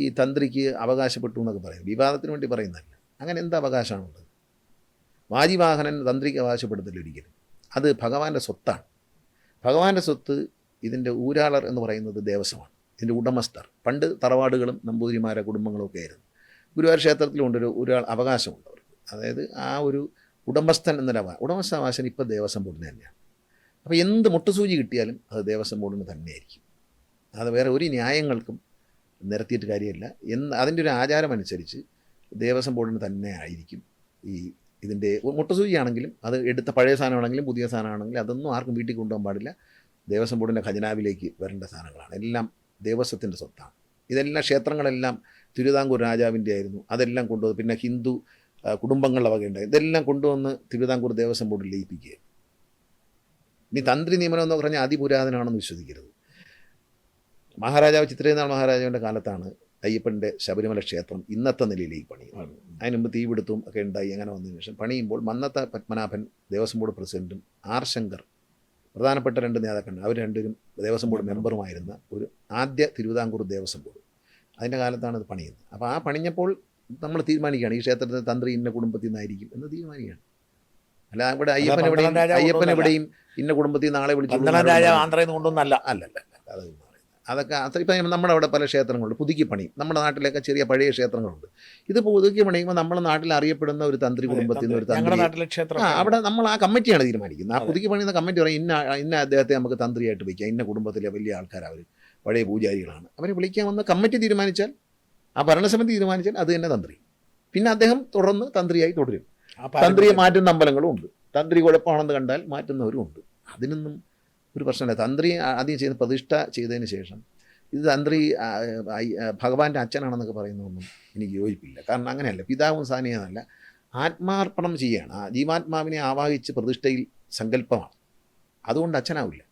ഈ തന്ത്രിക്ക് അവകാശപ്പെട്ടു എന്നൊക്കെ പറയും. വിവാദത്തിന് വേണ്ടി പറയുന്നതല്ല. അങ്ങനെ എന്ത് അവകാശമാണുള്ളത്? വാജിവാഹനൻ തന്ത്രിക്ക് അവകാശപ്പെടുത്തില്ല ഒരിക്കലും. അത് ഭഗവാന്റെ സ്വത്താണ്. ഭഗവാന്റെ സ്വത്ത് ഇതിൻ്റെ ഊരാളർ എന്ന് പറയുന്നത് ദേവസ്വമാണ്, ഇതിൻ്റെ ഉടമസ്ഥർ. പണ്ട് തറവാടുകളും നമ്പൂതിരിമാരെ കുടുംബങ്ങളും ഒക്കെ ആയിരുന്നു. ഗുരുവായൂർ ക്ഷേത്രത്തിലുണ്ടൊരു ഒരാൾ അവകാശമുണ്ട് അവർക്ക്. അതായത് ആ ഒരു ഉടമസ്ഥൻ ഉടമസ്ഥാവകാശം ഇപ്പോൾ ദേവസ്വം ബോർഡിന് തന്നെയാണ്. അപ്പോൾ എന്ത് മുട്ടുസൂചി കിട്ടിയാലും അത് ദേവസ്വം ബോർഡിന് തന്നെയായിരിക്കും. അത് വേറെ ഒരു ന്യായങ്ങൾക്കും നിരത്തിയിട്ട് കാര്യമില്ല. അതിൻ്റെ ഒരു ആചാരം അനുസരിച്ച് ദേവസ്വം ബോർഡിന് തന്നെ ആയിരിക്കും. ഇതിൻ്റെ മുട്ടുസൂചിയാണെങ്കിലും അത് എടുത്ത പഴയ സാധനമാണെങ്കിലും പുതിയ സാധനമാണെങ്കിലും അതൊന്നും ആർക്കും വീട്ടിൽ കൊണ്ടുപോകാൻ പാടില്ല. ദേവസ്വം ബോർഡിൻ്റെ ഖജനാവിലേക്ക് വരേണ്ട സാധനങ്ങളാണ്. എല്ലാം ദേവസ്വത്തിൻ്റെ സ്വത്താണ്. ഇതെല്ലാം ക്ഷേത്രങ്ങളെല്ലാം തിരുവിതാംകൂർ രാജാവിൻ്റെ ആയിരുന്നു. അതെല്ലാം കൊണ്ടുവന്ന് പിന്നെ ഹിന്ദു കുടുംബങ്ങളുടെ വകയുണ്ടായി. ഇതെല്ലാം കൊണ്ടുവന്ന് തിരുവിതാംകൂർ ദേവസ്വം ബോർഡിൽ ലയിപ്പിക്കുക. ഇനി തന്ത്രി നിയമനം എന്ന് പറഞ്ഞാൽ അതിപുരാതനമാണെന്ന് വിശ്വസിക്കരുത്. മഹാരാജാവ് ചിത്രേന്ദ്ര മഹാരാജാവിൻ്റെ കാലത്താണ് അയ്യപ്പൻ്റെ ശബരിമല ക്ഷേത്രം ഇന്നത്തെ നിലയിലേക്ക് പണിയുന്നത്. അതിന് മുമ്പ് തീപിടുത്തവും ഒക്കെ ഉണ്ടായി. അങ്ങനെ വന്നതിന് ശേഷം പണിയുമ്പോൾ മന്നത്ത പത്മനാഭൻ ദേവസ്വം ബോർഡ് പ്രസിഡൻറ്റും ആർ ശങ്കർ പ്രധാനപ്പെട്ട 2 നേതാക്കളുണ്ട്. അവർ രണ്ടുപേരും ദേവസ്വം ബോർഡ് മെമ്പറുമായിരുന്ന ഒരു ആദ്യ തിരുവിതാംകൂർ ദേവസ്വം ബോർഡ്. അതിൻ്റെ കാലത്താണ് ഇത് പണിയുന്നത്. അപ്പോൾ ആ പണിഞ്ഞപ്പോൾ നമ്മൾ തീരുമാനിക്കുകയാണ് ഈ ക്ഷേത്രത്തിൽ തന്ത്രി ഇന്ന കുടുംബത്തിൽ നിന്നായിരിക്കും എന്ന് തീരുമാനിക്കുകയാണ്. അല്ല ഇവിടെ അയ്യപ്പൻ എവിടെയും ഇന്ന കുടുംബത്തിൽ നാളെ വിളിച്ചു കൊണ്ടൊന്നല്ല. അല്ലല്ല അത് അതൊക്കെ അത്ര. ഇപ്പം നമ്മുടെ അവിടെ പല ക്ഷേത്രങ്ങളുണ്ട് പുതുക്കി പണി. നമ്മുടെ നാട്ടിലൊക്കെ ചെറിയ പഴയ ക്ഷേത്രങ്ങളുണ്ട്. ഇത് പുതുക്കി പണിയുമ്പോൾ നമ്മുടെ നാട്ടിൽ അറിയപ്പെടുന്ന ഒരു തന്ത്രി കുടുംബത്തിൽ നിന്ന് ഒരു തന്ത്രി അവിടെ നമ്മൾ ആ കമ്മിറ്റിയാണ് തീരുമാനിക്കുന്നത്. ആ പുതുക്കി പണിയുന്ന കമ്മിറ്റി പറയും ഇന്ന അദ്ദേഹത്തെ നമുക്ക് തന്ത്രിയായിട്ട് വയ്ക്കാം, ഇന്ന കുടുംബത്തിലെ വലിയ ആൾക്കാർ, അവർ പഴയ പൂജാരികളാണ്, അവരെ വിളിക്കാമെന്ന് കമ്മിറ്റി തീരുമാനിച്ചാൽ, ആ ഭരണസമിതി തീരുമാനിച്ചാൽ അത് തന്നെ തന്ത്രി. പിന്നെ അദ്ദേഹം തുടർന്ന് തന്ത്രിയായി തുടരും. തന്ത്രിയെ മാറ്റുന്ന അമ്പലങ്ങളും ഉണ്ട്. തന്ത്രി കുഴപ്പമാണെന്ന് കണ്ടാൽ മാറ്റുന്നവരും ഉണ്ട്. അതിനൊന്നും ഒരു പ്രശ്നമില്ല. തന്ത്രി ആദ്യം ചെയ്യുന്ന പ്രതിഷ്ഠ ചെയ്തതിന് ശേഷം ഇത് തന്ത്രി ഭഗവാന്റെ അച്ഛനാണെന്നൊക്കെ പറയുന്നതൊന്നും എനിക്ക് യോജിപ്പില്ല. കാരണം അങ്ങനെയല്ല, പിതാവും സാനിയെന്നല്ല, ആത്മാർപ്പണം ചെയ്യുകയാണ്. ആ ജീവാത്മാവിനെ ആവാഹിച്ച് പ്രതിഷ്ഠയിൽ സങ്കല്പമാണ്. അതുകൊണ്ട് അച്ഛനാവില്ല.